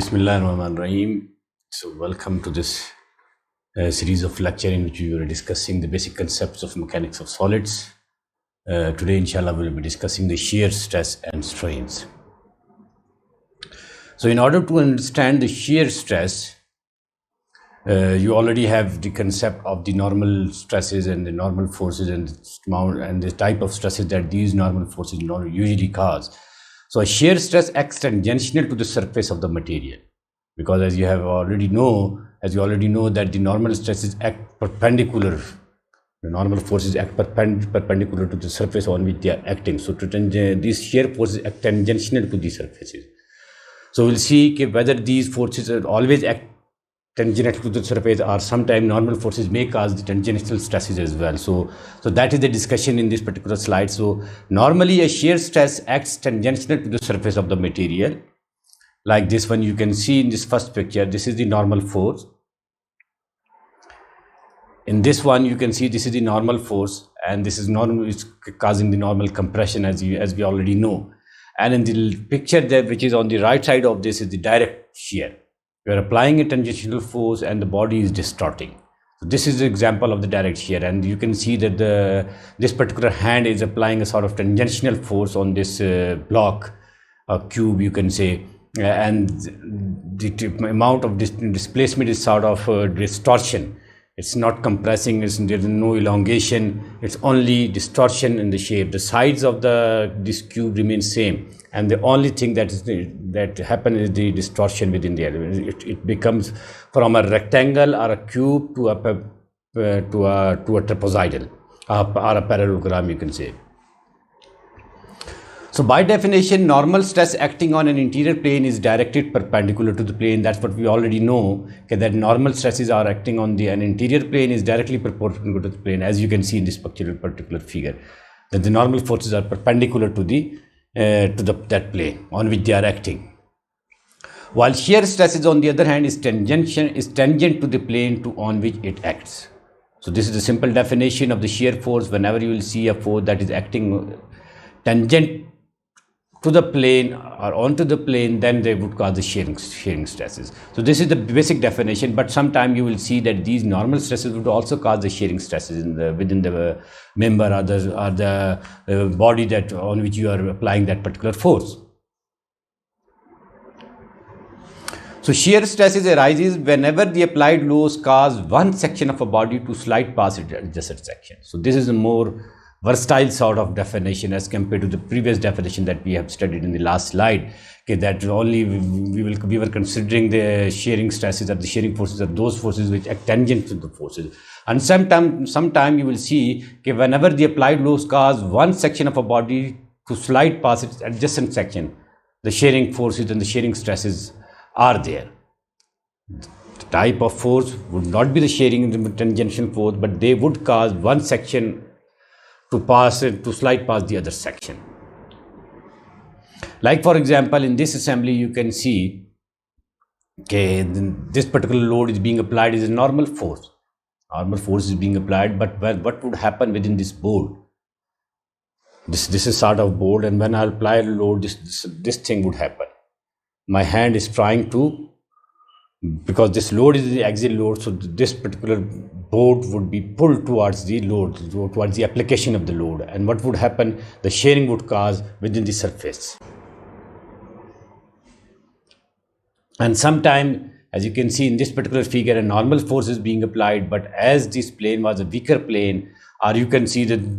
Bismillahirrahmanirrahim. So, welcome to this series of lecture in which we were discussing the basic concepts of mechanics of solids. Today, inshallah, we'll be discussing the shear stress and strains. So, in order to understand the shear stress, you already have the concept of the normal stresses and the normal forces and the type of stresses that these normal forces usually cause. So a shear stress acts tangential to the surface of the material, because as you already know that the normal stresses act perpendicular. The normal forces act perpendicular to the surface on which they are acting. So these shear forces act tangential to the surfaces. So we'll see whether these forces always act tangential to the surface, or sometimes normal forces may cause the tangential stresses as well. So that is the discussion in this particular slide. So normally a shear stress acts tangential to the surface of the material, like this one you can see in this first picture. This is the normal force. In this one you can see this is the normal force, and this is normal, is causing the normal compression, as we already know. And in the picture there, which is on the right side of this, is the direct shear. We are applying a tangential force and the body is distorting. So this is the example of the direct shear, and you can see that this particular hand is applying a sort of tangential force on this block, a cube you can say, and the amount of displacement is sort of distortion. It's not compressing, there is no elongation, it's only distortion in the shape. The sides of this cube remain same, and the only thing that happens is the distortion within the element. It becomes from a rectangle or a cube to a trapezoidal or a parallelogram, you can say. So by definition, normal stress acting on an interior plane is directed perpendicular to the plane. That's what we already know, that normal stresses are acting on an interior plane is directly proportional to the plane, as you can see in this particular figure, that the normal forces are perpendicular to that plane on which they are acting. While shear stresses, on the other hand, is tangent to the plane on which it acts. So this is the simple definition of the shear force. Whenever you will see a force that is acting tangent to the plane or onto the plane, then they would cause the shearing stresses. So this is the basic definition, but sometimes you will see that these normal stresses would also cause the shearing stresses within the member or the body on which you are applying that particular force. So shear stresses arises whenever the applied loads cause one section of a body to slide past its adjacent section. So this is a more versatile sort of definition as compared to the previous definition that we have studied in the last slide, that only we were considering the shearing stresses or the shearing forces are those forces which act tangent to the forces. And sometime you will see whenever the applied loads cause one section of a body to slide past its adjacent section, the shearing forces and the shearing stresses are there. The type of force would not be the shearing and the tangential force, but they would cause one section to slide past the other section. Like for example, in this assembly you can see this particular load is being applied is a normal force. Normal force is being applied, but what would happen within this board? This is sort of board, and when I apply a load, this thing would happen. My hand is trying to, because this load is the axial load, so this particular board would be pulled towards the load, towards the application of the load, and what would happen? The shearing would cause within the surface. And sometime, as you can see in this particular figure, a normal force is being applied, but as this plane was a weaker plane, or you can see that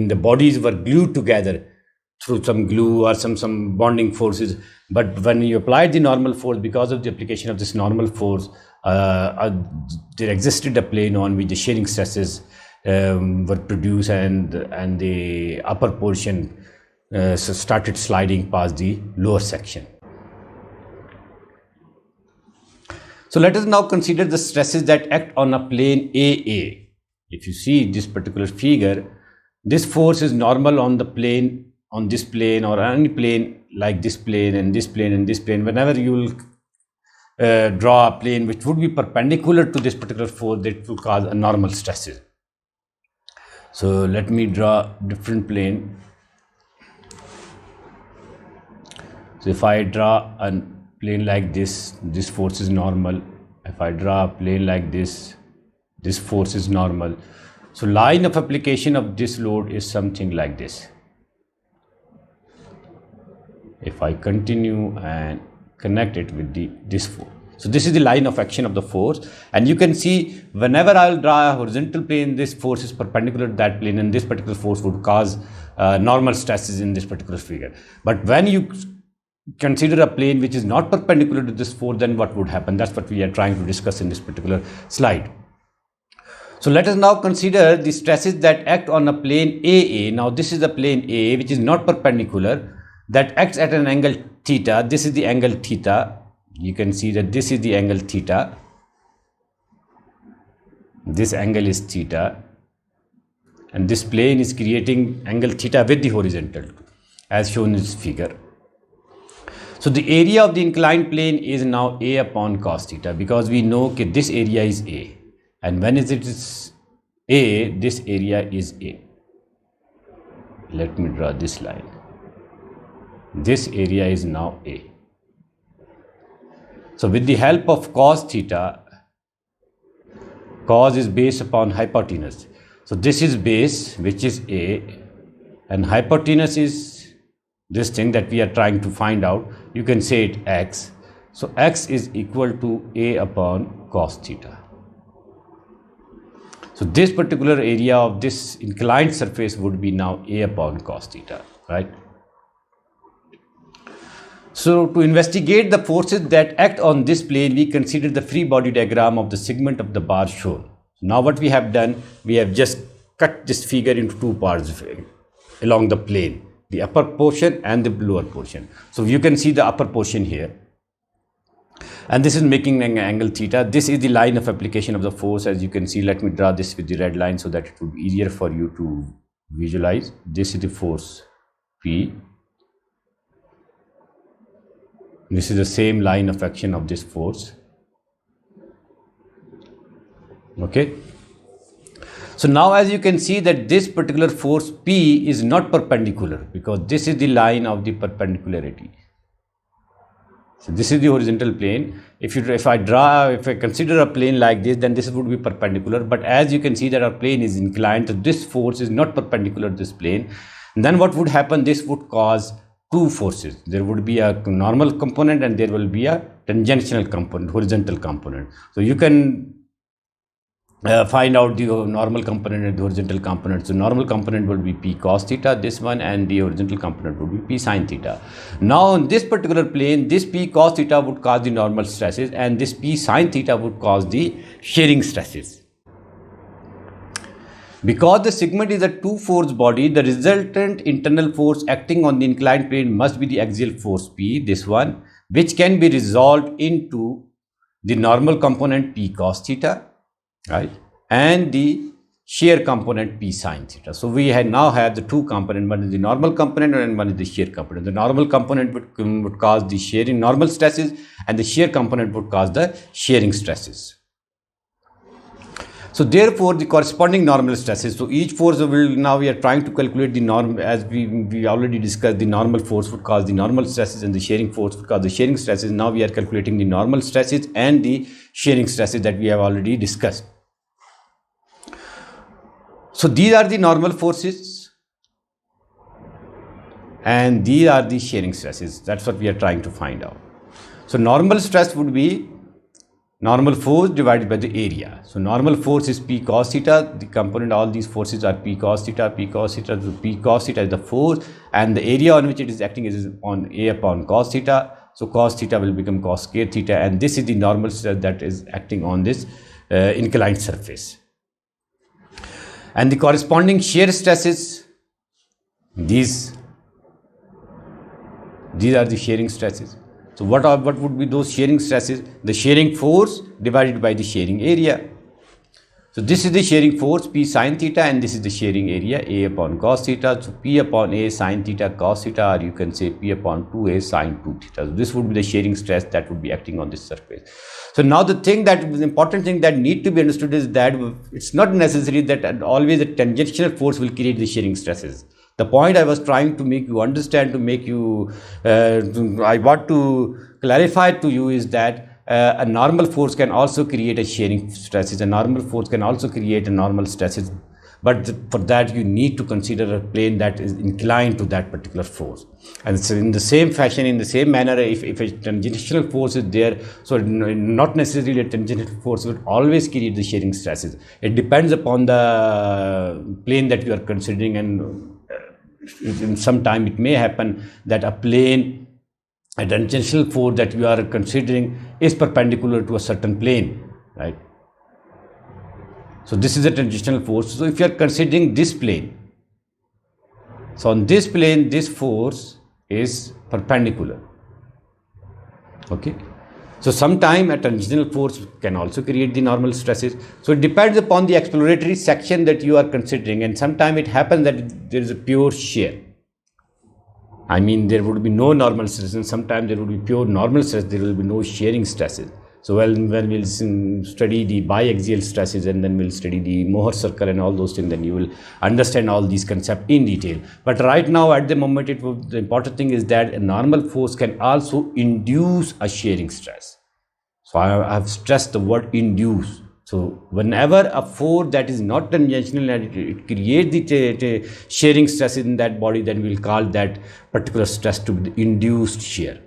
the bodies were glued together through some glue or some bonding forces. But when you applied the normal force, because of the application of this normal force, there existed a plane on which the shearing stresses were produced, and the upper portion started sliding past the lower section. So let us now consider the stresses that act on a plane AA. If you see this particular figure, this force is normal on the plane, on this plane, or any plane like this plane and this plane and this plane. Whenever you will draw a plane which would be perpendicular to this particular force, that will cause a normal stresses. So let me draw different plane. So if I draw a plane like this, this force is normal. If I draw a plane like this, this force is normal. So line of application of this load is something like this. If I continue and connect it with this force. So this is the line of action of the force, and you can see whenever I'll draw a horizontal plane, this force is perpendicular to that plane, and this particular force would cause normal stresses in this particular figure. But when you consider a plane which is not perpendicular to this force, then what would happen? That's what we are trying to discuss in this particular slide. So let us now consider the stresses that act on a plane AA. Now this is the plane AA which is not perpendicular, that acts at an angle theta. This is the angle theta. You can see that this is the angle theta. This angle is theta, and this plane is creating angle theta with the horizontal as shown in this figure. So the area of the inclined plane is now A upon cos theta, because we know that this area is A, and when it is A, this area is A. Let me draw this line. This area is now A. So with the help of cos theta, cos is based upon hypotenuse. So this is base, which is A, and hypotenuse is this thing that we are trying to find out. You can say it x. So x is equal to A upon cos theta. So this particular area of this inclined surface would be now A upon cos theta, right? So to investigate the forces that act on this plane, we consider the free body diagram of the segment of the bar shown. Now what we have done, we have just cut this figure into two parts along the plane, the upper portion and the lower portion. So you can see the upper portion here, and this is making an angle theta. This is the line of application of the force, as you can see. Let me draw this with the red line so that it would be easier for you to visualize. This is the force P. This is the same line of action of this force. Okay. So now as you can see that this particular force P is not perpendicular, because this is the line of the perpendicularity. So this is the horizontal plane. If I consider a plane like this, then this would be perpendicular. But as you can see that our plane is inclined, so this force is not perpendicular to this plane. And then what would happen? This would cause two forces. There would be a normal component and there will be a tangential component, horizontal component. So you can find out the normal component and the horizontal component. So normal component will be P cos theta, this one, and the horizontal component would be P sin theta. Now in this particular plane, this P cos theta would cause the normal stresses, and this P sin theta would cause the shearing stresses. Because the segment is a two-force body, the resultant internal force acting on the inclined plane must be the axial force P, this one, which can be resolved into the normal component P cos theta, right, and the shear component P sin theta. So we now have the two components, one is the normal component and one is the shear component. The normal component would cause the shearing normal stresses, and the shear component would cause the shearing stresses. So therefore the corresponding normal stresses, so each force will, now we are trying to calculate the norm, as we already discussed, the normal force would cause the normal stresses and the shearing force would cause the shearing stresses. Now we are calculating the normal stresses and the shearing stresses that we have already discussed. So these are the normal forces and these are the shearing stresses. That's what we are trying to find out. So normal stress would be normal force divided by the area. So normal force is P cos theta. The component, all these forces are P cos theta, P cos theta. So P cos theta is the force, and the area on which it is acting is on A upon cos theta. So cos theta will become cos square theta, and this is the normal stress that is acting on this inclined surface. And the corresponding shear stresses, these are the shearing stresses. So what would be those shearing stresses? The shearing force divided by the shearing area. So this is the shearing force P sin theta, and this is the shearing area A upon cos theta. So P upon A sin theta cos theta, or you can say P upon 2A sin 2 theta. So this would be the shearing stress that would be acting on this surface. So now the important thing that need to be understood is that it's not necessary that always a tangential force will create the shearing stresses. The point I was trying to make you understand, to make you, I want to clarify to you is that a normal force can also create a shearing stresses. A normal force can also create a normal stresses. But for that, you need to consider a plane that is inclined to that particular force. And so in the same fashion, in the same manner, if a tangential force is there, so not necessarily a tangential force will always create the shearing stresses. It depends upon the plane that you are considering, and in some time it may happen that a tangential force that you are considering is perpendicular to a certain plane, right? So this is a tangential force. So if you are considering this plane, so on this plane, this force is perpendicular. Okay. So sometime a tangential force can also create the normal stresses. So it depends upon the exploratory section that you are considering, and sometime it happens that there is a pure shear. I mean, there would be no normal stress, and sometimes there would be pure normal stress, there will be no shearing stresses. So when we'll study the biaxial stresses, and then we'll study the Mohr circle and all those things, then you will understand all these concepts in detail. But right now, at the moment, the important thing is that a normal force can also induce a shearing stress. So I have stressed the word induce. So whenever a force that is not tangential and it creates the shearing stress in that body, then we'll call that particular stress to be the induced shear.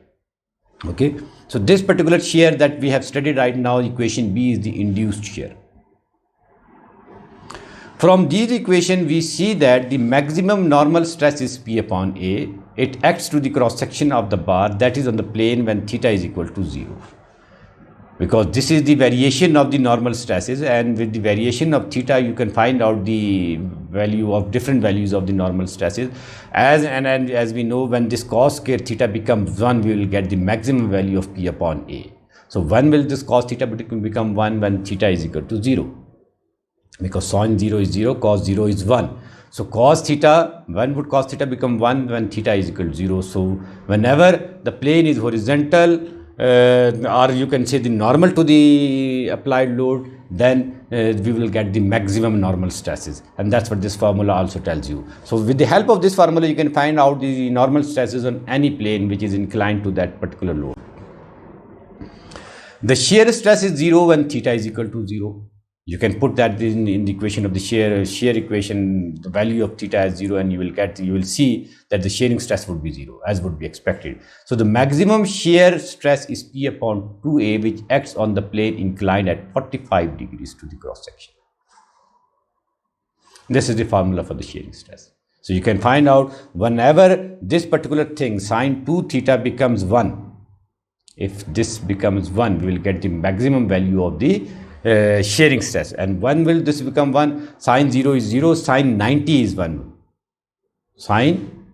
Okay, so this particular shear that we have studied right now, equation B, is the induced shear. From these equations, we see that the maximum normal stress is P upon A. It acts to the cross section of the bar that is on the plane when theta is equal to 0. Because this is the variation of the normal stresses, and with the variation of theta, you can find out the value of different values of the normal stresses. As we know, when this cos square theta becomes 1, we will get the maximum value of P upon A. So when will this cos theta become 1? When theta is equal to 0. Because sin 0 is 0, cos 0 is 1. So cos theta, when would cos theta become 1? When theta is equal to 0. So whenever the plane is horizontal, or you can say the normal to the applied load, then we will get the maximum normal stresses, and that's what this formula also tells you. So with the help of this formula, you can find out the normal stresses on any plane which is inclined to that particular load. The shear stress is 0 when theta is equal to 0. You can put that in the equation of the shear equation, the value of theta as 0, and you will see that the shearing stress would be 0, as would be expected. So the maximum shear stress is P upon 2A, which acts on the plane inclined at 45 degrees to the cross section. This is the formula for the shearing stress. So you can find out whenever this particular thing, sine 2 theta becomes 1, if this becomes 1, we will get the maximum value of the shearing stress. And when will this become 1? Sine 0 is 0, sine 90 is 1. Sine,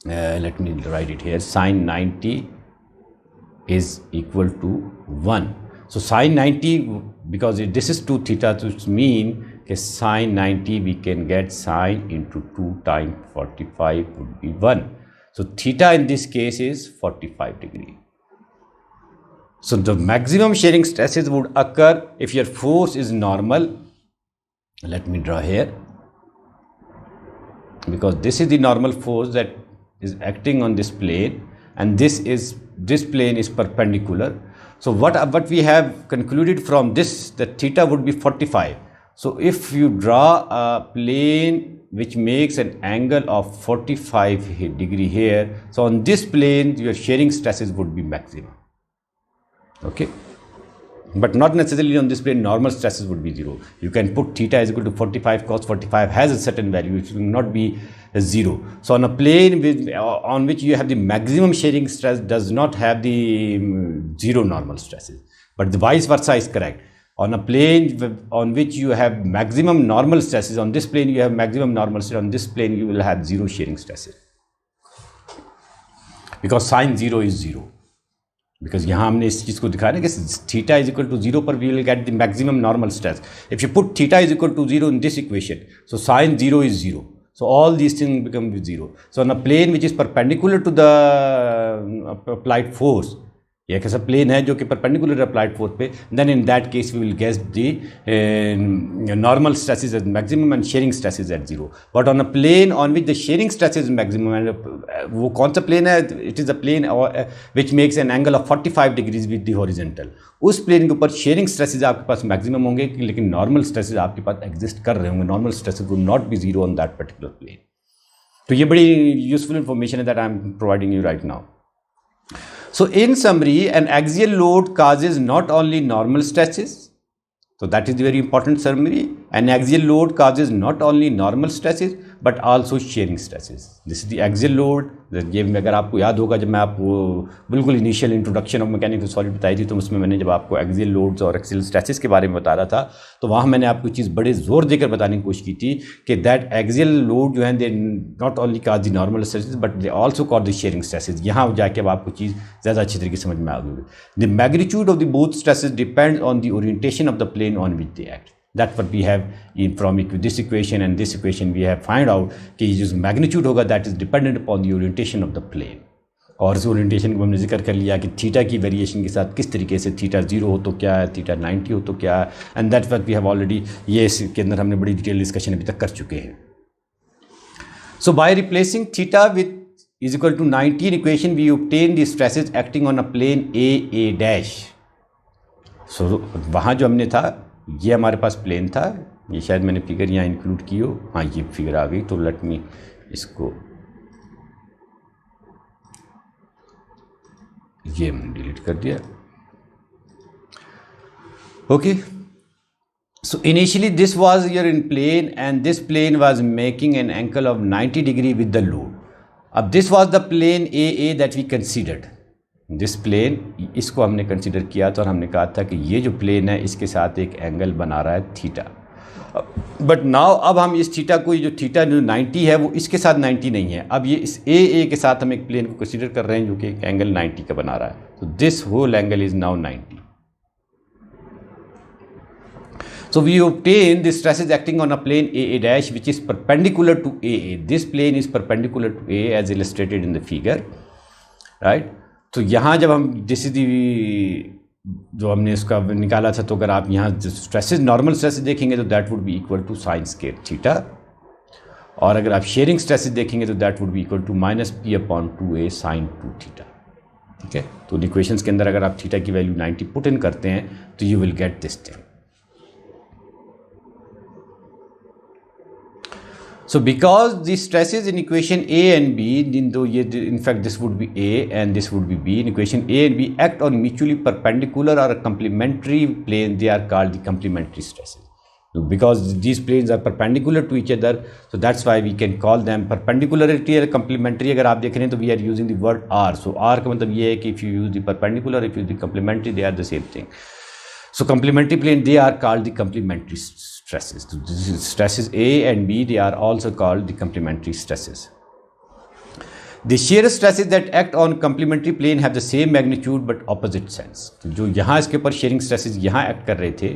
let me write it here, sine 90 is equal to 1. So sine 90, because this is 2 theta, which means sine 90 we can get sine into 2 times 45 would be 1. So theta in this case is 45 degree. So the maximum shearing stresses would occur if your force is normal. Let me draw here, because this is the normal force that is acting on this plane, and this plane is perpendicular. So what we have concluded from this, that theta would be 45. So if you draw a plane which makes an angle of 45 degree here, so on this plane your shearing stresses would be maximum. Okay, but not necessarily on this plane normal stresses would be 0. You can put theta is equal to 45, cos 45 has a certain value, which will not be 0. So on a plane on which you have the maximum shearing stress does not have the 0 normal stresses, but the vice versa is correct. On a plane on which you have maximum normal stresses, on this plane you have maximum normal stress, on this plane you will have 0 shearing stresses, because sine 0 is 0. Because यहाँ हमने इस चीज़ को दिखाया ना कि theta is equal to 0 पर we will get the maximum normal stress. If you put theta is equal to 0 in this equation, so sine 0 is 0. So all these things become 0. So on a plane which is perpendicular to the applied force, ये एक ऐसा plane है जो कि perpendicular applied force पे, then in that case we will guess the normal stresses at maximum and shearing stresses at zero. But on a plane on which the shearing stresses maximum, and वो कौन सा plane है? It is a plane which makes an angle of 45 degrees with the horizontal. उस plane के ऊपर sharing stresses आपके पास maximum होंगे, लेकिन नॉर्मल स्ट्रेसेस आपके पास एग्जिस्ट कर रहे होंगे. Normal stresses will not be zero on that particular plane. तो ये बड़ी यूजफुल इंफॉर्मेशन है that I am providing you right now. So in summary, an axial load causes not only normal stresses, so that is the very important summary. An axial load causes not only normal stresses but also shearing stresses. This is the axial load. ये अगर आपको याद होगा, जब मैं आपको बिल्कुल initial introduction of mechanical solid बताई थी, तो उसमें मैंने जब आपको एक्सियल लोड्स और एक्सियल स्ट्रेसेस के बारे में बता रहा था, तो वहाँ मैंने आपको चीज़ बड़े ज़ोर देकर बताने की कोशिश की थी कि दैट एक्सियल लोड जो है they not only cause the normal stresses but they also cause the shearing stresses. यहाँ जाके अब आपको चीज़ ज़्यादा अच्छी तरीके से समझ में आ गई. The magnitude of the both stresses depends on the orientation of the plane on which they act. That's what we have from this equation and this equation we have find out कि जो magnitude होगा that is dependent upon the orientation of the plane. और इस orientation को हमने जिक्र कर लिया कि थीटा की वेरिएशन के साथ किस तरीके से थीटा 0 हो तो क्या है, थीटा 90 हो तो क्या है, and that what we have already, ये इसके अंदर हमने बड़ी डिटेल डिस्कशन अभी तक कर चुके हैं. So by replacing theta with is equal to 90 in equation we obtain the stresses acting on a plane A dash. So वहाँ जो हमने था, ये हमारे पास प्लेन था, ये शायद मैंने फिगर यहाँ इंक्लूड की हो, हाँ ये फिगर आ गई, तो लेट मी इसको ये मैंने डिलीट कर दिया. Okay, so initially this was your in plane and this plane was making an angle of 90 degree with the load. अब this was the plane A that we considered. This plane, इसको हमने consider किया था और हमने कहा था कि ये जो प्लेन है इसके साथ एक एंगल बना रहा है थीटा. बट नाउ अब हम इस थीटा को, जो थीटा जो 90 है वो इसके साथ 90 नहीं है. अब ये इस ए के साथ हम एक प्लेन को कंसीडर कर रहे हैं जो कि एक एंगल 90 का बना रहा है. तो this whole angle is now 90. So we obtain the stresses acting on a plane A dash which is perpendicular to AA. This plane is perpendicular to A as illustrated in the figure, right? तो यहाँ जब हम जो हमने इसका निकाला था, तो अगर आप यहाँ स्ट्रेसेस, नॉर्मल स्ट्रेसेस देखेंगे तो that would be equal to sine square theta, और अगर आप शेयरिंग स्ट्रेसेस देखेंगे तो that would be equal to -p/2a sin 2 theta. ठीक है, तो इक्वेशंस के अंदर अगर आप थीटा की वैल्यू 90 पुट इन करते हैं तो you will get this thing. So because the stresses in equation A and B, in fact this would be A and this would be B, in equation A and B act on mutually perpendicular or complementary plane, they are called the complementary stresses. So because these planes are perpendicular to each other, so that's why we can call them perpendicularity or complementary. अगर आप देख रहे हैं तो we are using the word R. So R का मतलब ये है कि if you use the perpendicular, if you use the complementary, they are the same thing. So complementary plane, they are called the complementary stresses. So this is stresses A and B, they are also called the complementary stresses. The shear stresses that act on complementary plane have the same magnitude but opposite sense. तो जो यहाँ इसके ऊपर sharing stresses यहाँ act कर रहे थे,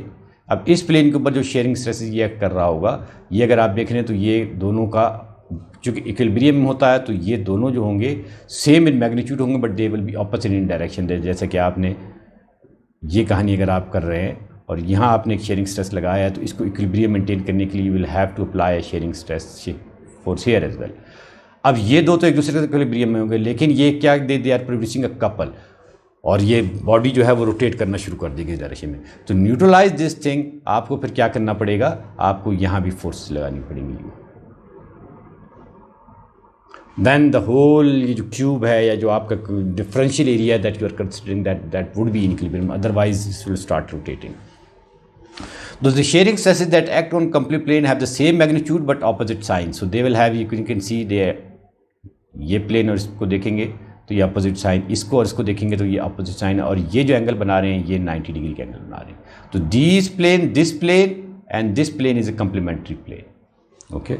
अब इस प्लेन के ऊपर जो शेयरिंग स्ट्रेसेस ये एक्ट कर रहा होगा, ये अगर आप देख रहे हैं तो ये दोनों का चूँकि इक्विलिब्रियम में होता है, तो ये दोनों जो होंगे सेम इन मैग्नीट्यूड होंगे but they will be opposite in direction. जैसे कि आपने ये कहानी अगर आप कर रहे हैं और यहाँ आपने एक शेयरिंग स्ट्रेस लगाया है, तो इसको इक्विलिब्रियम मेंटेन करने के लिए you will have to apply a shearing stress for shear as well. अब ये दो तो एक दूसरे के इक्विलिब्रियम में होंगे, लेकिन ये क्या they are producing a couple, और ये बॉडी जो है वो रोटेट करना शुरू कर देगी इस डायरेक्शन में. तो न्यूट्रलाइज दिस थिंग, आपको फिर क्या करना पड़ेगा, आपको यहाँ भी फोर्स लगानी पड़ेंगी. देन द होल ये जो क्यूब है या जो आपका differential area that you are considering that would be in equilibrium, otherwise this will start rotating. Those the shearing stresses that act on complete plane have the same magnitude but opposite sign. So they will have, you can see they, ये plane और इसको देखेंगे तो ये opposite sign, इसको और इसको देखेंगे तो ये अपोजिट साइन, और ये जो एंगल बना रहे हैं ये 90 डिग्री का एंगल बना रहे हैं. तो this plane and this plane is a complementary plane. Okay,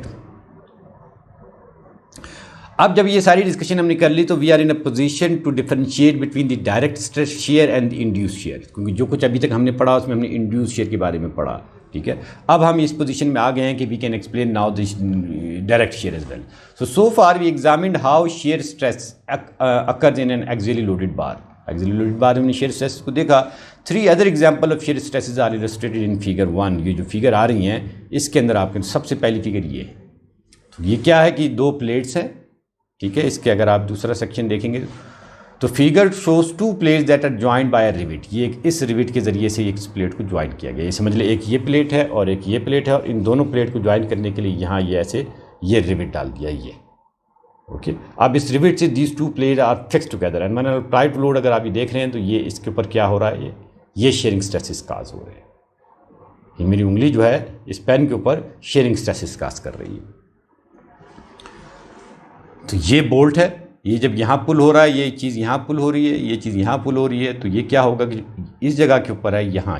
अब जब ये सारी डिस्कशन हमने कर ली तो we are in a position to differentiate between the direct stress shear and the induce shear, क्योंकि जो कुछ अभी तक हमने पढ़ा उसमें हमने इंड्यूस शेयर के बारे में पढ़ा. ठीक है, अब हम इस पोजीशन में आ गए हैं कि we can explain now this direct shear as well. So far we examined how shear stress occurs in an axially loaded bar. Axially loaded bar हमने शेयर स्ट्रेसेस को देखा। 3 other example of shear stresses are illustrated in figure 1। ये जो figure आ रही हैं इसके अंदर आपके सबसे पहली फिगर ये है। तो ये क्या है कि 2 प्लेट्स हैं, ठीक है। इसके अगर आप दूसरा सेक्शन देखेंगे तो figure shows 2 plates that are joined by a rivet. ये इस रिविट के ज़रिए से इस प्लेट को ज्वाइन किया गया। ये समझ ले, एक ये प्लेट है और एक ये प्लेट है, और इन दोनों प्लेट को ज्वाइन करने के लिए यहाँ ये ऐसे ये रिविट डाल दिया ये, ओके। अब इस रिविट से these 2 plate are fix together and मैंने अप्लाई टू लोड अगर आप ये देख रहे हैं तो ये इसके ऊपर क्या हो रहा है, ये शेयरिंग स्ट्रेसेस काज हो रहे हैं। ये मेरी उंगली जो है इस पेन के ऊपर शेयरिंग स्ट्रेसेस काज कर रही है। तो ये बोल्ट है, ये जब यहाँ पुल हो रहा है, ये चीज़ यहाँ पुल हो रही है, ये चीज़ यहाँ पुल हो रही है, तो ये क्या होगा कि इस जगह के ऊपर है यहाँ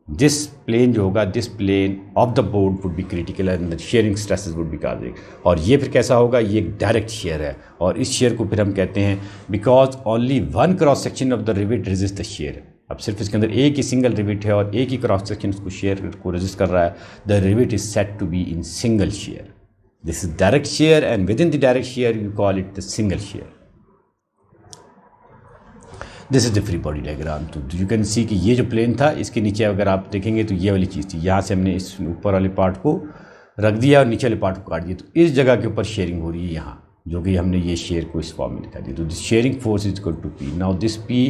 दिस प्लेन जो होगा, this plane of the board would be critical and the shearing stresses would be causing. और ये फिर कैसा होगा, ये एक डायरेक्ट शेयर है, और इस शेयर को फिर हम कहते हैं because only 1 cross section of the rivet resist the share. अब सिर्फ इसके अंदर एक ही सिंगल रिविट है और एक ही क्रॉस सेक्शन उसको शेयर को रेजिस्ट कर रहा है। The rivet is said to be in single shear. This is direct shear, and within the direct shear you call it the single shear. This is the free body diagram. तो you can see कि ये जो plane था इसके नीचे अगर आप देखेंगे तो ये वाली चीज़ थी, यहाँ से हमने इस ऊपर वाले पार्ट को रख दिया और नीचे वाले पार्ट को काट दिया। तो इस जगह के ऊपर शेयरिंग हो रही है यहाँ, जो कि हमने ये शेयर को इस फॉर्म में दिखा दिया। तो this shearing force is equal to P. Now this P,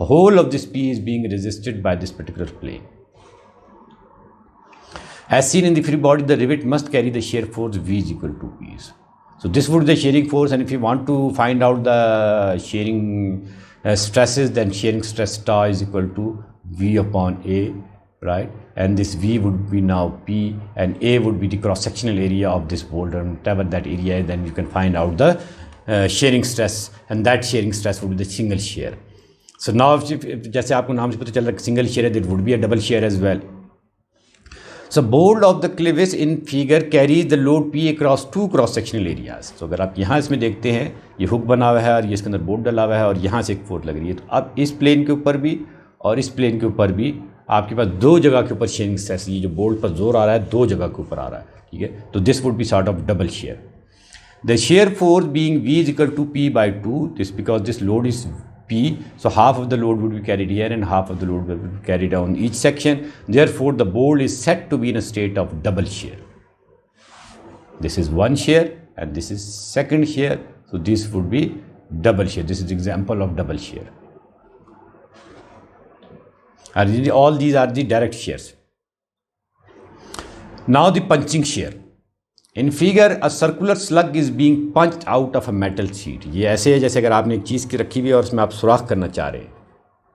whole of this P is being resisted by this particular plane. As seen in the free body, the rivet must carry the shear force V is equal to P. So this would be the shearing force, and if you want to find out the shearing stresses, then shearing stress tau is equal to V upon A, right? And this V would be now P, and A would be the cross-sectional area of this boulder, and whatever that area is, then you can find out the shearing stress, and that shearing stress would be the single shear. So now, if जैसे आपको नाम से पता चल रहा है single shear है, there would be a double shear as well. So bolt of the clevis in figure carries the load P across 2 cross sectional areas. तो अगर आप यहाँ इसमें देखते हैं ये हुक बना हुआ है और ये इसके अंदर बोल्ट डला हुआ है और यहाँ से एक फोर्स लग रही है। तो अब इस प्लेन के ऊपर भी और इस प्लेन के ऊपर भी आपके पास 2 जगह के ऊपर शेयरिंग स्ट्रेस, ये जो बोल्ट पर जोर आ रहा है 2 जगह के ऊपर आ रहा है, ठीक है। तो this would be sort of double shear. The shear force being V is equal to P by 2, this because this load is P, so half of the load would be carried here and half of the load would be carried on each section. Therefore, the bolt is said to be in a state of double shear. This is one shear and this is second shear. So this would be double shear. This is the example of double shear. And all these are the direct shears. Now the punching shear. In figure, a circular slug is being punched out of a metal sheet. ये ऐसे है जैसे अगर आपने एक चीज़ की रखी हुई है और उसमें आप सुराख करना चाह रहे हैं,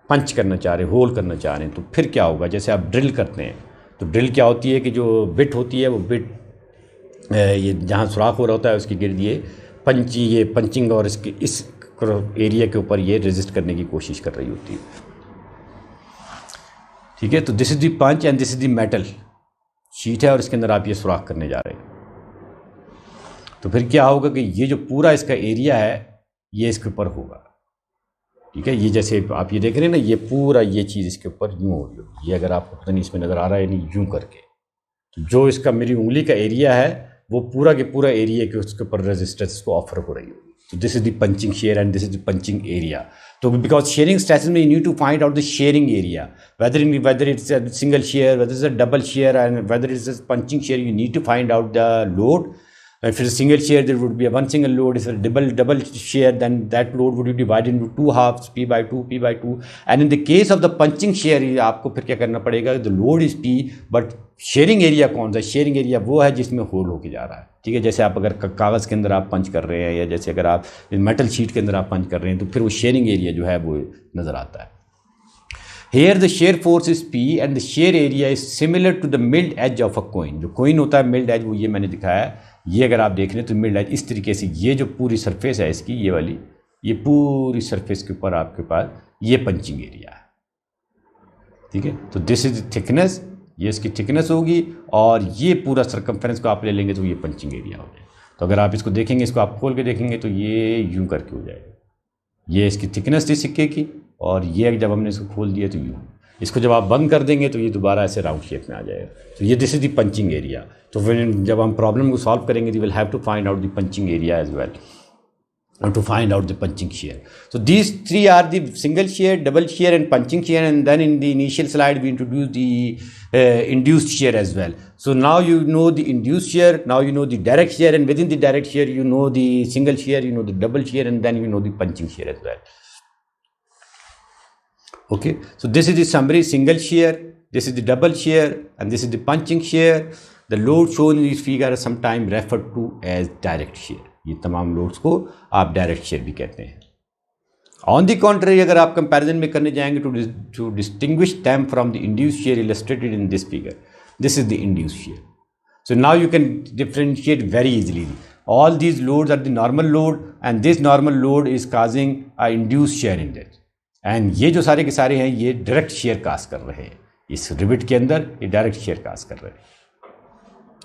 पंच करना चाह रहे हैं, होल करना चाह रहे हैं, तो फिर क्या होगा, जैसे आप ड्रिल करते हैं तो ड्रिल क्या होती है कि जो बिट होती है वो बिट ये जहाँ सुराख हो रहा होता है उसके गिर्द ये पंचिंग और इसके इस एरिया के ऊपर ये रेजिस्ट करने की कोशिश कर रही होती है, ठीक है। तो this is the punch and this is the metal sheet है और इसके अंदर आप ये सुराख करने जा रहे हैं। तो फिर क्या होगा कि ये जो पूरा इसका एरिया है ये इसके ऊपर होगा, ठीक है। ये जैसे आप ये देख रहे हैं ना, ये पूरा ये चीज़ इसके ऊपर यूँ हो रही होगी। ये अगर आपको पता नहीं इसमें नज़र आ रहा है नहीं, यूँ करके तो जो इसका मेरी उंगली का एरिया है वो पूरा के पूरा एरिया के उसके ऊपर रेजिस्टेंस को ऑफर हो रही होगी। तो this is the punching shear and this is the punching area. तो बिकॉज शेयरिंग स्ट्रेसेस में you need to find out the shearing area, whether it's a single shear, whether it's a double shear and whether it's a punching shear, you need to find out the load. If it's a single shear, there would be a one single load. If it's a double shear, then that load would be divided into 2 halves, P by 2, P by 2. And in the case of the punching shear, आपको फिर क्या करना पड़ेगा, the load is P, but sharing area कौन सा, sharing area वो है जिसमें होल होके जा रहा है, ठीक है। जैसे आप अगर कागज़ के अंदर आप पंच कर रहे हैं या जैसे अगर आप मेटल शीट के अंदर आप पंच कर रहे हैं तो फिर वो शेयरिंग एरिया जो है वो नज़र आता है। Here the shear force is P and the shear area is similar to the milled edge of a coin. जो coin होता है milled edge, वो ये मैंने दिखाया है। ये अगर आप देख लें तो milled edge इस तरीके से, ये जो पूरी सरफेस है इसकी, ये वाली, ये पूरी सरफेस के ऊपर आपके पास ये पंचिंग एरिया है, ठीक है। तो दिस इज थिकनेस, ये इसकी थिकनेस होगी और ये पूरा सर्कमफेरेंस को आप ले लेंगे तो ये पंचिंग एरिया हो जाएगा। तो अगर आप इसको देखेंगे, इसको आप खोल के देखेंगे तो ये यूँ करके हो जाएगा। ये इसकी थिकनेस थी सिक्के की और ये जब हमने इसको खोल दिया तो यूँ, इसको जब आप बंद कर देंगे तो ये दोबारा ऐसे राउंड शेप में आ जाएगा। तो ये this is the punching area. तो फिर जब हम प्रॉब्लम को सॉल्व करेंगे, we will have to find out the punching area as well. to find out the punching shear. So these three are the single shear, double shear and punching shear, and then in the initial slide we introduced the induced shear as well. So now you know the induced shear, now you know the direct shear, and within the direct shear you know the single shear, you know the double shear, and then you know the punching shear as well. Okay, so this is the summary: single shear, this is the double shear, and this is the punching shear. The load shown in this figure are sometimes referred to as direct shear. ये तमाम loads को आप direct share भी कहते हैं. On the कॉन्ट्री, अगर आप comparison में करने जाएंगे to distinguish them from the induced shear illustrated in this figure, this is the induced shear. So now you can differentiate very easily. All these loads are the normal load and this normal load is causing a induced shear in that. And ये जो सारे के सारे हैं ये direct share काज कर रहे हैं. इस रिविट के अंदर ये डायरेक्ट शेयर काज कर रहे हैं.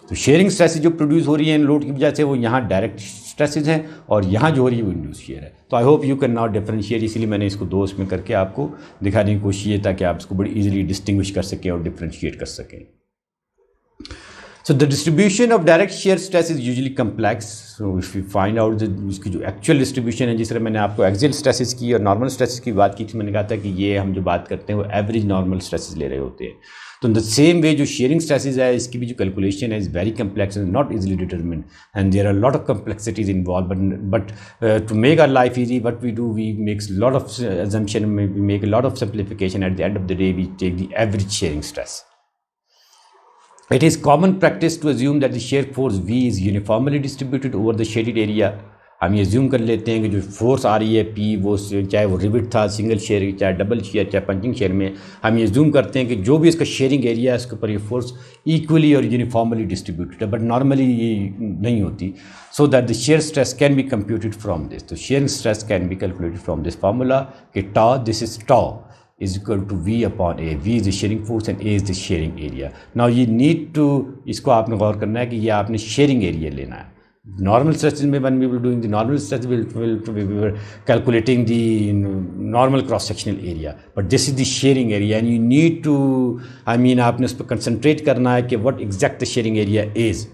तो शेयरिंग स्ट्रेसेस जो प्रोड्यूस हो रही है इन लोड की वजह से वो यहाँ डायरेक्ट स्ट्रेसेस हैं और यहाँ जो हो रही है वो इंड्यूस शेयर है. तो I hope you can not differentiate, इसीलिए मैंने इसको दो उसमें करके आपको दिखाने की कोशिश ये ताकि आप इसको बड़ी इजीली डिस्टिंग्विश कर सकें और डिफरेंशिएट कर सकें. So the distribution of direct shear stress is usually complex. So if you find out इसकी जो एक्चुअल डिस्ट्रीब्यूशन है, जिस तरह मैंने आपको एक्सियल स्ट्रेसेस की और नॉर्मल स्ट्रेसेस की बात की थी, मैंने कहा था कि ये हम जो बात करते हैं वो एवरेज नॉर्मल स्ट्रेसेस ले रहे होते हैं. तो इन द सेम वे जो शेयरिंग स्ट्रेसेस है इसकी भी जो कैलकुलेशन है is very complex and not easily determined and there are lot of complexities involve. But to make our life easy what we do, we makes lot of assumption, we make a lot of simplification. At the end of the day we take the average shearing stress. It is common practice to assume that the shear force V is uniformly distributed over the shaded area. हम ये ज्यूम कर लेते हैं कि जो force आ रही है P, वो चाहे वो रिविट था सिंगल शेयर, चाहे डबल शेयर, चाहे पंचिंग शेयर में, हम ये ज्यूम करते हैं कि जो भी इसका शेयरिंग एरिया है उसके ऊपर ये फोर्स इक्वली और यूनिफॉर्मली डिस्ट्रीब्यूटेड है. बट नॉर्मली ये नहीं होती. So that the shear stress can be computed from this. तो shearing stress can be calculated from this formula कि tau, this is tau is equal to V upon A. V is the shearing force and A is the shearing area. Now you need to, इसको आपने गौर करना है कि ये आपने sharing area लेना है. Normal stresses में when we were doing the normal stresses we were calculating the normal cross sectional area, but this is the shearing area and you need to, I mean आपने उस पर concentrate करना है कि what exact the shearing area is.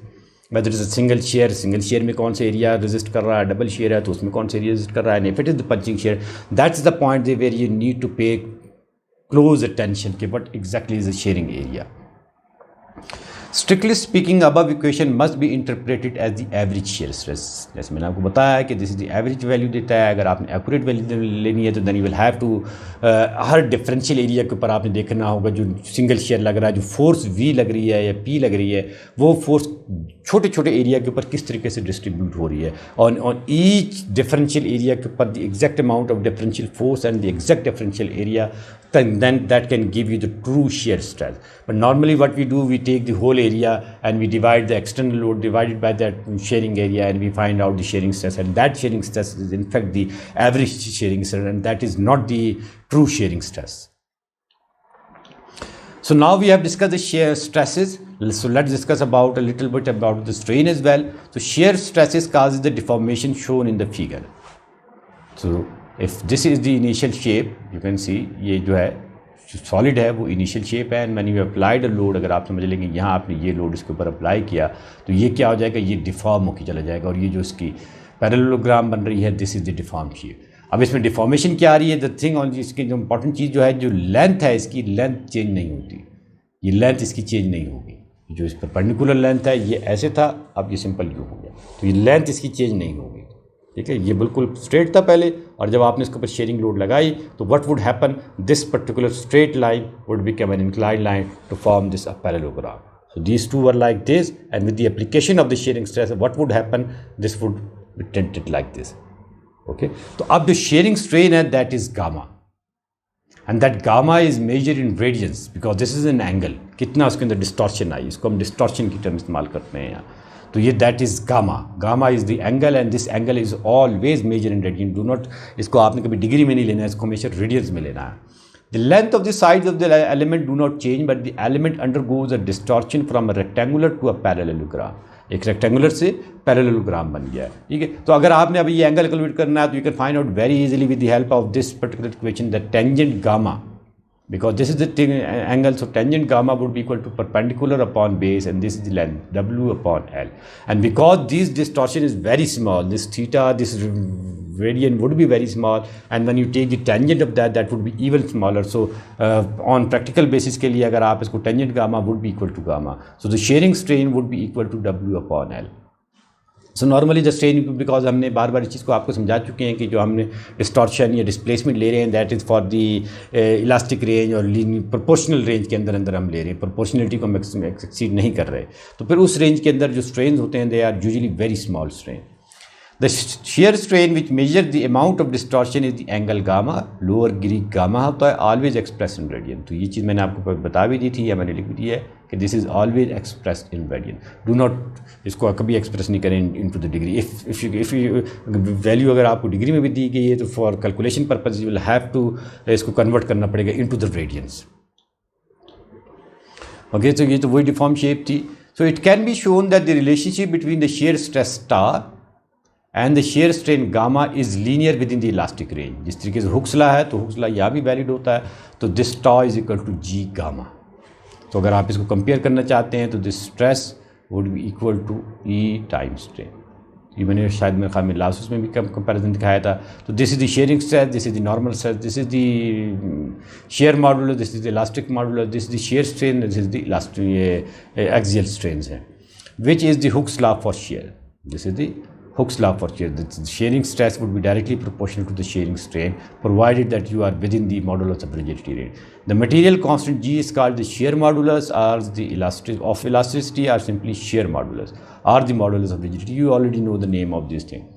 whether it is a single shear में कौन सा area resist कर रहा है, डबल शेयर है तो उसमें कौन सा एरिया रेजिस्ट कर रहा है, if it is the punching shear, that's the point where you need to pay close attention कि what exactly is the shearing area. Strictly speaking, above equation must be interpreted as the average shear stress. जैसे मैंने आपको बताया कि this is the average value देता है. अगर आपने एक्यूरेट वैल्यू लेनी है तो then you will have to हर डिफरेंशियल एरिया के ऊपर आपने देखना होगा जो सिंगल शेयर लग रहा है, जो फोर्स V लग रही है या P लग रही है, वो फोर्स छोटे छोटे एरिया के ऊपर किस तरीके से डिस्ट्रीब्यूट हो रही है. ऑन ईच डिफरेंशियल एरिया के ऊपर the exact amount of differential force and the exact differential area, then that can give you the true shear stress. But normally what we do, we take the whole area and we divide the external load divided by that shearing area and we find out the shearing stress, and that shearing stress is in fact the average shearing stress, and that is not the true shearing stress. So now we have discussed the shear stresses, so let's discuss about a little bit about the strain as well. So shear stresses causes the deformation shown in the figure. So if this is the initial shape, you can see ये जो है solid है वो initial shape है, and when you applied a load, अगर आप समझ लेंगे यहाँ आपने ये लोड इसके ऊपर अप्लाई किया तो ये क्या हो जाएगा, ये डिफॉर्म होकर चला जाएगा, और ये जो इसकी पैरेललोग्राम बन रही है this is the deform shape. अब इसमें डिफॉर्मेशन क्या आ रही है, द थिंग ऑन इसकी जो इंपॉर्टेंट चीज़ जो है, जो लेंथ है इसकी लेंथ चेंज नहीं होती, ये लेंथ इसकी चेंज नहीं होगी. जो इस पर परपेंडिकुलर लेंथ है ये ऐसे था, अब ये सिंपल यू हो गया, तो ये लेंथ इसकी चेंज नहीं होगी. ठीक है, ये बिल्कुल स्ट्रेट था पहले, और जब आपने इसके ऊपर शेयरिंग लोड लगाई तो what would happen, this particular straight line would become an inclined line to form this parallelogram. So these two were like this, and with the application of the shearing stress what would happen, this would be tented like this. Okay, तो अब जो shearing strain है that is gamma, and that gamma is measure in radians because this is an angle. कितना उसके अंदर distortion आई, इसको हम distortion की टर्म इस्तेमाल करते हैं यहाँ. तो ये that is gamma. Gamma is the angle and this angle is always measure in radian. Do not, इसको आपने कभी डिग्री में नहीं लेना है, इसको हमेशा रेडियंस में लेना है. The length of the sides of the element do not change, but the element undergoes a distortion from a rectangular to a parallelogram. एक रेक्टेंगुलर से पैरेललोग्राम बन गया है. ठीक है, तो अगर आपने अभी ये एंगल कैलकुलेट करना है तो you can find out very easily with the help of this particular equation, the tangent gamma, because this is the angle, so tangent gamma would be equal to perpendicular upon base, and this is the length W upon L. And because this distortion is very small, this theta, this radian would be very small, and when you take the tangent of that, that would be even smaller. So on practical basis के लिए अगर आप इसको tangent gamma would be equal to gamma, so the shearing strain would be equal to W upon L. So normally the strain, because हमने बार बार इस चीज़ को आपको समझा चुके हैं कि जो हमने डिस्टॉर्शन या डिस्प्लेसमेंट ले रहे हैं that is for the elastic range और प्रोपोर्शनल रेंज के अंदर अंदर हम ले रहे हैं, प्रोपोर्शनलिटी को हम एक्सीड नहीं कर रहे. तो फिर उस रेंज के अंदर जो स्ट्रेन होते हैं they are usually very small strain. The shear strain which measures the amount of distortion is the angle gamma, lower Greek gamma होता है, always expressed in radian. तो ये चीज़ मैंने आपको बता भी दी थी या मैंने लिख भी दी है कि this is always expressed in radian. Do not इसको कभी express नहीं करें into the degree. If you value अगर आपको डिग्री में भी दी गई है तो for calculation purpose you will have to इसको convert करना पड़ेगा into the radians. Okay, तो ये तो वही deformed shape थी. So it can be shown that the relationship between the shear stress star and the shear strain gamma is linear within the elastic range. जिस तरीके से हुक्स लॉ है तो हुक्स लॉ यहाँ भी वैलिड होता है. तो this tau is equal to G gamma. तो अगर आप इसको कंपेयर करना चाहते हैं तो this stress would be equal to E time strain. ये मैंने शायद मेरे ख्याल में लास्ट में भी कंपैरिजन दिखाया था. तो this is the shearing stress, this is the normal stress, this is the share modulus, this is the elastic modulus, this is the shear strain, this is the elastic ये axial strains हैं. Which is the Hooke's law for share? This is the Hooke's law for shear. The shearing stress would be directly proportional to the shearing strain, provided that you are within the modulus of rigidity range. The material constant G is called the shear modulus, or the elasticity, or simply shear modulus, or the modulus of rigidity. You already know the name of this thing.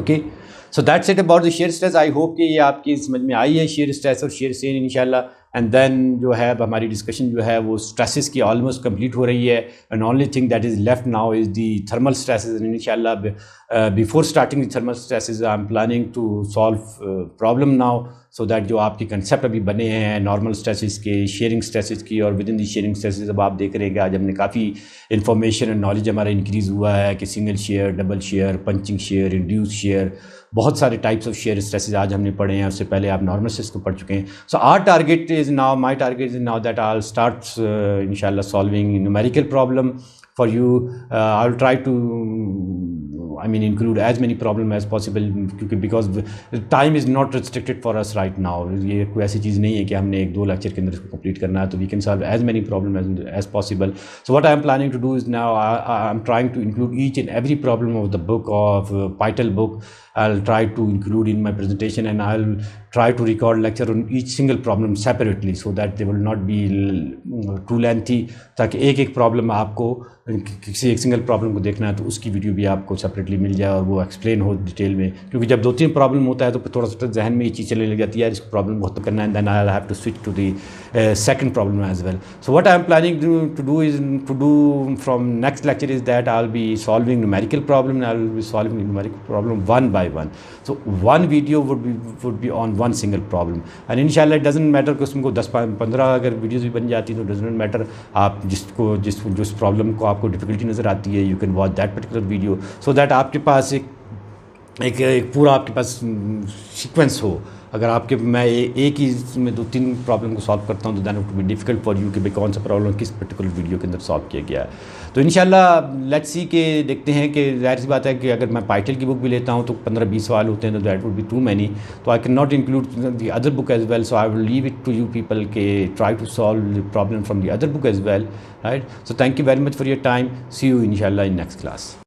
Okay, so that's it about the shear stress. I hope कि ये आपकी समझ में आई है shear stress और shear strain इंशाल्लाह. And then जो है अब हमारी डिस्कशन जो है वो स्ट्रेसेस की ऑलमोस्ट कंप्लीट हो रही है. And only thing that is left now is the thermal stresses. इंशाल्लाह before starting the thermal stresses I am planning to solve problem now, so that जो आपके कंसेप्ट अभी बने हैं नॉर्मल स्ट्रेसेस के, शेयरिंग स्ट्रेसेस की, और within the shearing stresses अब आप देख रहे हैं कि आज हमने काफ़ी इन्फॉर्मेशन एंड नॉलेज हमारा इंक्रीज़ हुआ है कि single shear, double shear, punching share, induce share, बहुत सारे टाइप्स ऑफ शेयर स्ट्रेसेस आज हमने पढ़े हैं. उससे पहले आप नॉर्मल स्ट्रेस को पढ़ चुके हैं. So our target is now, my target is now that I will start इंशाल्लाह solving numerical problem for you. I will try to include as many problem as possible, because time is not restricted for us right now. ये कोई ऐसी चीज़ नहीं है कि हमने 1-2 lecture के अंदर इसको कंप्लीट करना है. तो we can solve as many problem as possible. So what I am planning to do is now I am trying to include each and every problem of the book, of Pytel book. I'll try to include in my presentation, and I'll try to record lecture on each single problem separately, so that they will not be too lengthy, ताकि एक problem आपको किसी एक single problem को देखना है तो उसकी वीडियो भी आपको सेपरेटली मिल जाए और वो एक्सप्लेन हो डिटेल में. क्योंकि जब 2-3 प्रॉब्लम होता है तो थोड़ा सा जहन में ये चीज़ चलने लग जाती है, यार इस प्रॉब्लम को खत्म करना है, then I have to switch to the second problem as well. So what I am planning to do from next lecture is that I will be solving numerical problem, I will be solving numerical problem one by one. So one video would be on one single problem, and inshallah it doesn't matter कि उसमें 10-15 अगर videos भी बन जाती तो doesn't matter. आप जिस problem को आपको डिफ़िकल्टी नज़र आती है, you can watch that particular video, so that आपके पास एक पूरा आपके पास सीक्वेंस हो. अगर आपके मैं एक ही में 2-3 प्रॉब्लम को सॉल्व करता हूँ तो then it will be difficult for you कि भाई कौन सा प्रॉब्लम किस पर्टिकुलर वीडियो के अंदर सॉल्व किया गया है. तो इंशाल्लाह लेट्स सी के देखते हैं कि जाहिर सी बात है कि अगर मैं पाइटल की बुक भी लेता हूँ तो 15-20 सवाल होते हैं, तो that would be too many. तो I can not include the other book as well, so I will leave it to you people के try to solve the problem from the other book as well, right. So thank you very much for your time. See you इंशाल्लाह in next class.